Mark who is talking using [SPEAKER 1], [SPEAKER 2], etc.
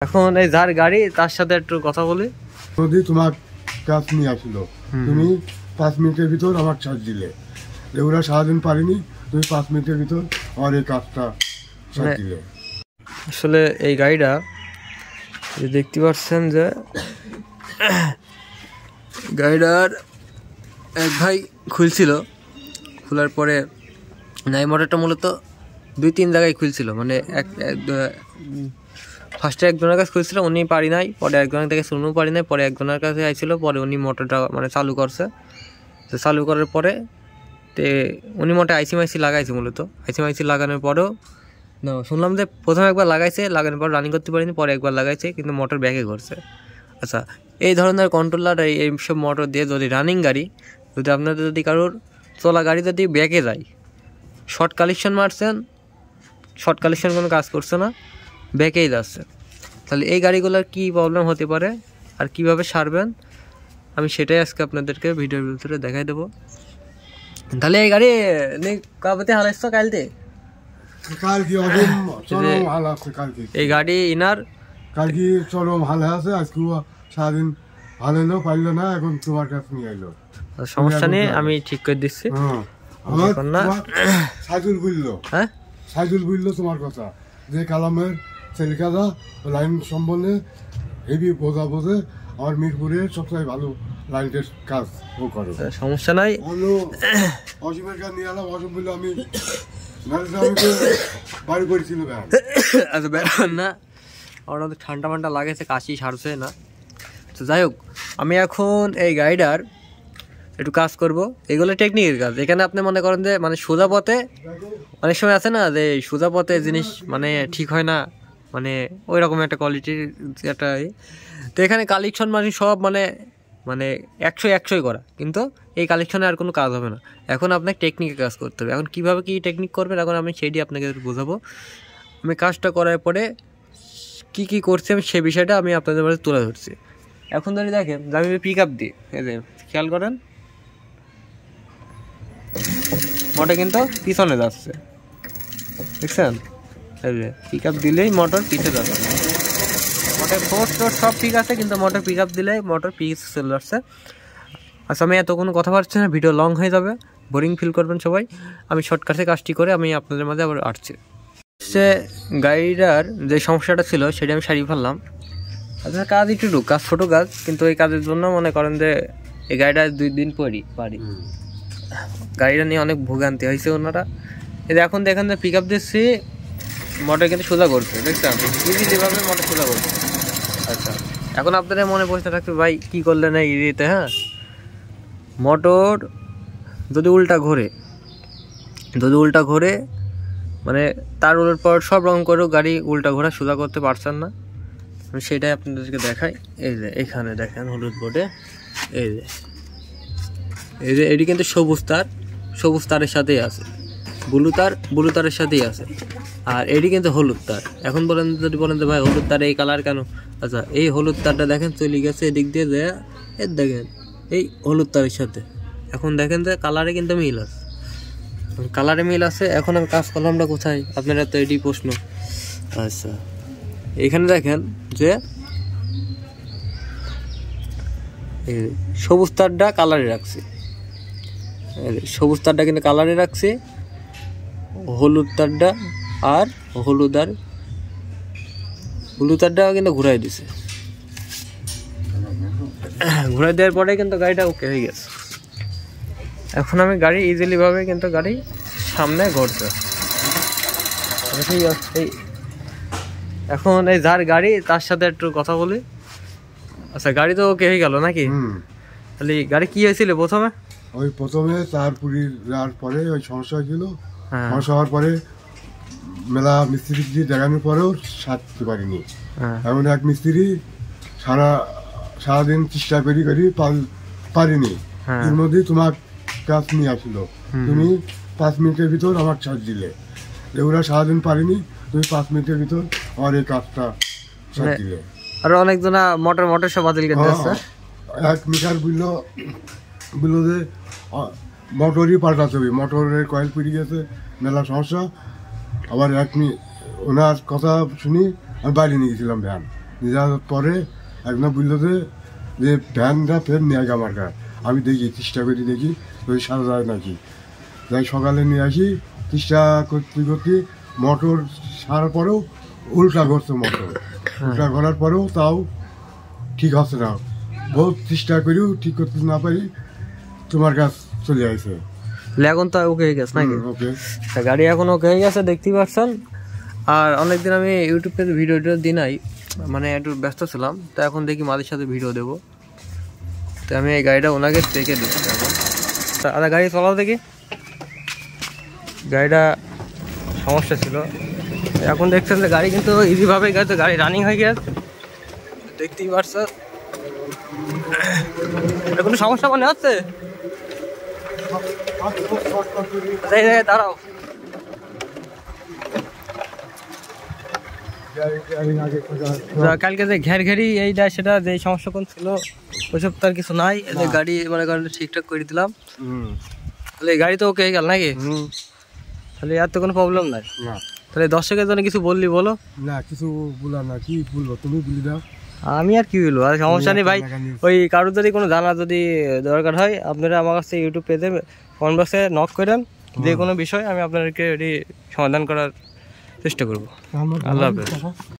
[SPEAKER 1] এখন এই যার গাড়ি তার সাথে একটু কথা বলি।
[SPEAKER 2] যদি তোমার কাজ নিয়ে আসিল, তুমি 5 মিনিটের ভিতর আমার চার্জ দিলে, ওরা সারাদিন পারিনি, তুমি 5 মিনিটের ভিতর আমার এই কাজটা দিলে।
[SPEAKER 1] আসলে এই গাড়িটা দেখতে পাচ্ছেন যে গাড়িটার এক ভাই খুলছিল, খোলার পরে এই মোটরটা মূলত 2-3 জায়গায় খুলছিল, মানে ফার্স্টে একজনের কাছে খুলছিল, উনি পারি নাই, পরে একজনের থেকে শুনতেও পারি নাই, পরে একজনের কাছে আইছিল, পরে উনি মোটরটা মানে চালু করছে। তো চালু করার পরে উনি মোটে আইসি লাগাইছে, মূলত আইসি লাগানোর পরেও না শুনলাম যে প্রথমে একবার লাগানোর পর রানিং করতে পারিনি, পরে একবার লাগাইছে কিন্তু মোটর ব্যাকে করছে। আচ্ছা, এই ধরনের কন্ট্রোলার এইসব মোটর দিয়ে যদি রানিং গাড়ি, যদি আপনাদের যদি কারোর চলা গাড়ি যদি ব্যাকে যায়, শর্ট কালেকশন মারছেন, শর্ট কালেকশন কোনো কাজ করছে না, ব্যাকেই যাচ্ছে, তাহলে এই গাড়িগুলোর কী প্রবলেম হতে পারে আর কিভাবে সারবেন আমি সেটাই আজকে আপনাদেরকে ভিডিওর ভিতরে দেখাই দেবো। তাহলে এই গাড়ি কাবতে হালাইছ কালতে এই গাড়ি ইনার
[SPEAKER 2] কালকে চরম হালে আছে, আজকে সারাদিন ভালো এলো পারলো না, এখন তোমার কাছে নিয়ে এলো,
[SPEAKER 1] সমস্যা নেই, আমি ঠিক করে দিচ্ছি।
[SPEAKER 2] সাইদুল বুঝলো, হ্যাঁ সাইদুল বুঝলো তোমার কথা, যে কালামের সেলিকাদা লাইন সম্বন্ধে হেভি বোঝে, আমার মিরপুরের সবচেয়ে ভালো লাইনের কাজ ও করে,
[SPEAKER 1] সমস্যা নাই।
[SPEAKER 2] অসীমের কাজ নিয়ে এলাম, অসীম বললো আমি বাড়ি করেছিল
[SPEAKER 1] আচ্ছা বেড়ান না, আমার তো ঠান্ডা ফান্ডা লাগেছে, কাশি সারছে না। তো যাই হোক, আমি এখন এই গাড়িটার একটু কাজ করব, এগুলো টেকনিকের কাজ। এখানে আপনি মনে করেন যে মানে সোজা পথে অনেক সময় আছে না, যে সোজা পথে জিনিস মানে ঠিক হয় না, মানে ওই রকম একটা কোয়ালিটির একটা। তো এখানে কালেকশন মানে সব মানে 100 করা, কিন্তু এই কালেকশনে আর কোনো কাজ হবে না। এখন আপনাকে টেকনিকে কাজ করতে হবে। এখন কীভাবে কী টেকনিক করবেন এখন আমি সেইটি আপনাকে বোঝাবো। আমি কাজটা করার পরে কী কী করছি আমি সে বিষয়টা আমি আপনাদের মাঝে তুলে ধরছি। এখন ধরে দেখেন আমি পিক আপ দিই, এই যে খেয়াল করেন মোটর কিন্তু পিছনে যাচ্ছে, দেখছেন? এই যে পিক আপ দিলেই মোটর পিছিয়ে যাচ্ছে, মোটর ফোর্স টোর সব ঠিক আছে, কিন্তু মোটর পিক আপ দিলেই মোটর পিস চলে যাচ্ছে। আচ্ছা, আমি এত কোনো কথা পারছি না, ভিডিও লং হয়ে যাবে, বোরিং ফিল করবেন সবাই। আমি শর্টকাটে কাজটি করে আমি আপনাদের মাঝে আবার আসছি। সে গাড়িটার যে সমস্যাটা ছিল সেটা আমি সারিয়ে ফেললাম। আচ্ছা, কাজ একটু কাজ ছোটো কাজ, কিন্তু এই কাজের জন্য মনে করেন যে এই গাড়িটা 2 দিন পারি গাড়িটা নিয়ে অনেক ভোগান্তি হয়েছে ওনারা। এই যে এখন দেখেন যে পিক আপ দিচ্ছি, মোটর কিন্তু সোজা করছে, দেখছেন ইজিলিভাবে মোটর সোজা করছে। আচ্ছা, এখন আপনাদের মনে প্রশ্ন থাকবে ভাই কী করলেন এই ইজিতে? হ্যাঁ, মোটর যদি উল্টা ঘোরে মানে তার উলট পর সব রকম করেও গাড়ি উল্টা ঘোরা সোজা করতে পারছেন না, আমি সেটাই আপনাদেরকে দেখাই। এই যে এখানে দেখেন হলুদ বোর্ডে এই যে এটি কিন্তু সবুজ তারের সাথেই আছে, ব্লু তারের সাথেই আছে, আর এটি কিন্তু হলুদ তার। এখন যদি বলেন যে ভাই হলুদ তার এই কালার কেন? আচ্ছা, এই হলুদ তারটা দেখেন চলে গেছে এদিক দিয়ে, যে এর দেখেন এই হলুদ তারের সাথে, এখন দেখেন যে কালারে কিন্তু মিল আছে। এখন আমি কাজ করলামটা কোথায়, আপনারা তো এটি প্রশ্ন। আচ্ছা, এখানে দেখেন যে সবুজ তারটা কালারে রাখছি, কিন্তু কালারে রাখছি, হলুদ তারটা আর ব্লু তারটা কিন্তু ঘুরাই দিছে। ঘুরাই দেওয়ার পরে কিন্তু গাড়িটা ওকে হয়ে গেছে। এখন আমি গাড়ি ইজিলিভাবে কিন্তু গাড়ি সামনে ঘুরছে। এখন এই যার গাড়ি তার সাথে একটু কথা বলি। আচ্ছা, গাড়ি তো ওকে হয়ে গেল নাকি? তাহলে গাড়ি কি হয়েছিল প্রথমে?
[SPEAKER 2] প্রথমে তারপুরি যাওয়ার পরে ওই সমস্যা হয়েছিল, সমস্যা হওয়ার পরে মেলা মিস্ত্রি দিয়ে দেখানোর পরেও সারতে পারিনি। এমন এক মিস্ত্রি সারাদিন চেষ্টা করি পারিনি, এর মধ্যে তোমার কাজ নিয়ে আসিল, তুমি 5 মিনিটের ভিতর আমার চার্জ দিলে, ওরা সারাদিন পারিনি, তুমি 5 মিনিটের ভিতর আমার এই কাজটা দিলে।
[SPEAKER 1] আর অনেকজনা মোটর সব বাতিল করতে আসছে।
[SPEAKER 2] এক মিটার বললো যে মোটরই পাল্টাতে হবে, মোটরের কয়েল পুড়ে গেছে, মেলা সমস্যা। আবার ওনার কথা শুনি আমি বাইরে নিয়ে গেছিলাম ভ্যান, নিয়ে যাওয়ার পরে একদম বললো যে ভ্যানটা ফের নিয়ে আগে আমার কাছে। আমি দেখি চেষ্টা করি, দেখি ওই সারা যায় নাকি। যাই সকালে নিয়ে আসি, চেষ্টা করতে করতে মোটর সারার পরেও উল্টা করছে মোটর। উল্টা করার পরেও তাও ঠিক হচ্ছে না। বহুত চেষ্টা করেও ঠিক করতে না পারি, তোমার কাছ চলে আসে।
[SPEAKER 1] এখন তো ওকে হয়ে গেছে নাকি?
[SPEAKER 2] ওকে,
[SPEAKER 1] গাড়ি এখন ওকে হয়ে গেছে, দেখতেই পাচ্ছেন। আর অনেকদিন আমি ইউটিউবে ভিডিও দিই নাই, মানে একটু ব্যস্ত ছিলাম। তো এখন দেখি মাদের সাথে ভিডিও দেবো। তো আমি এই গাড়িটা ওনাকে রেখে দিচ্ছি এখন। আরে গাড়ি চলাও দেখি। গাড়িটা সমস্যা ছিল, এখন দেখছেন যে গাড়ি কিন্তু ইজিভাবে গেছে, গাড়ি রানিং হয়ে গেছে, দেখতেই পাচ্ছেন। কোনো সমস্যা মনে হচ্ছে? দাঁড়াও, কালকে যে ঘেরি এইটা সেটা যে সমস্যা কোন ছিল ওইসব তার কিছু নাই। গাড়ি মানে ঠিকঠাক করে দিলাম। তাহলে গাড়ি তো ওকে হয়ে গেল নাকি? তাহলে আর তো কোনো প্রবলেম নাই। তাহলে দর্শকের জন্য কিছু বললি বলো।
[SPEAKER 2] না কিছু বললাম না, কি বলবো তুমি বলি দাও।
[SPEAKER 1] আমি আর কি বলবো, আর সমস্যা নেই ভাই। ওই কারোর যদি কোনো জানা যদি দরকার হয়, আপনারা আমার কাছে ইউটিউব পেজে কমেন্ট বক্সে নক করেন, যে কোনো বিষয় আমি আপনাদেরকে এটি সমাধান করার চেষ্টা করবো। আল্লাহ হাফেজ।